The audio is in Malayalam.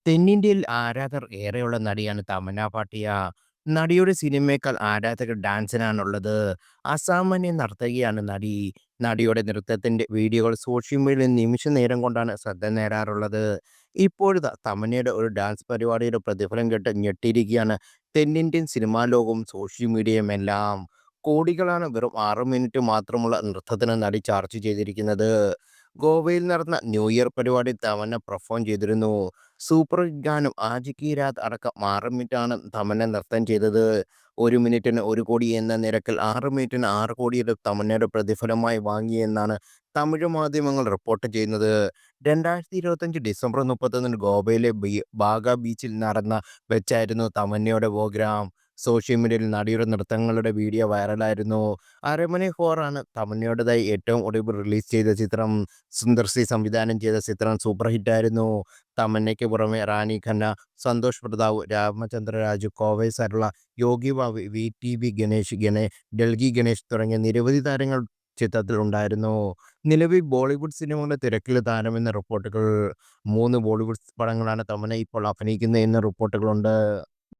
തെന്നിന്ത്യയിൽ ആരാധകർ ഏറെയുള്ള നടിയാണ് തമന്ന ഭാട്ടിയ. നടിയുടെ സിനിമയേക്കാൾ ആരാധകർ ഡാൻസിനാണുള്ളത്. അസാമാന്യ നർത്തകിയാണ് നടി. നടിയുടെ നൃത്തത്തിന്റെ വീഡിയോകൾ സോഷ്യൽ മീഡിയയിൽ നിമിഷ നേരം കൊണ്ടാണ് ശ്രദ്ധ നേടാറുള്ളത്. ഇപ്പോഴിതാ തമന്നയുടെ ഒരു ഡാൻസ് പരിപാടിയുടെ പ്രതിഫലം കേട്ട് ഞെട്ടിയിരിക്കുകയാണ് തെന്നിന്ത്യൻ സിനിമാ ലോകവും സോഷ്യൽ മീഡിയയുമെല്ലാം. കോടികളാണ് വെറും 6 മിനിറ്റ് മാത്രമുള്ള നൃത്തത്തിന് നടി ചാർജ് ചെയ്തിരിക്കുന്നത്. ഗോവയിൽ നടന്ന ന്യൂ ഇയർ പരിപാടി തമന്ന പെർഫോം ചെയ്തിരുന്നു. സൂപ്പർ ഹിറ്റ് ഗാനം ആജികി രാത് അടക്കം 6 മിനിറ്റാണ് തമന്ന നൃത്തം ചെയ്തത്. 1 മിനിറ്റിന് 1 കോടി എന്ന നിരക്കിൽ 6 മിനിറ്റിന് 6 കോടിയുടെ തമന്നയുടെ പ്രതിഫലമായി വാങ്ങിയെന്നാണ് തമിഴ് മാധ്യമങ്ങൾ റിപ്പോർട്ട് ചെയ്യുന്നത്. 2025 ഡിസംബർ 31 ഗോവയിലെ ബാഗ ബീച്ചിൽ നടന്ന വെച്ചായിരുന്നു തമന്നയുടെ പ്രോഗ്രാം. സോഷ്യൽ മീഡിയയിൽ നടിയുടെ നൃത്തങ്ങളുടെ വീഡിയോ വൈറലായിരുന്നു. അരമനെ ഫോറാണ് തമന്നയുടേതായി ഏറ്റവും ഒടുവിൽ റിലീസ് ചെയ്ത ചിത്രം. സുന്ദർ സി സംവിധാനം ചെയ്ത ചിത്രം സൂപ്പർ ഹിറ്റായിരുന്നു. തമന്നയ്ക്ക് പുറമെ റാണി ഖന്ന, സന്തോഷ് പ്രതാപ്, രാമചന്ദ്ര രാജു, കോവൈ സരള, യോഗി ബാബു, വി.ടി.വി. ഗണേഷ്, ഡൽഹി ഗണേഷ് തുടങ്ങിയ നിരവധി താരങ്ങൾ ചിത്രത്തിലുണ്ടായിരുന്നു. നിലവിൽ ബോളിവുഡ് സിനിമകളുടെ തിരക്കിൽ താരമെന്ന റിപ്പോർട്ടുകൾ. 3 ബോളിവുഡ് പടങ്ങളാണ് തമന്ന ഇപ്പോൾ അഭിനയിക്കുന്നതെന്ന് റിപ്പോർട്ടുകളുണ്ട്.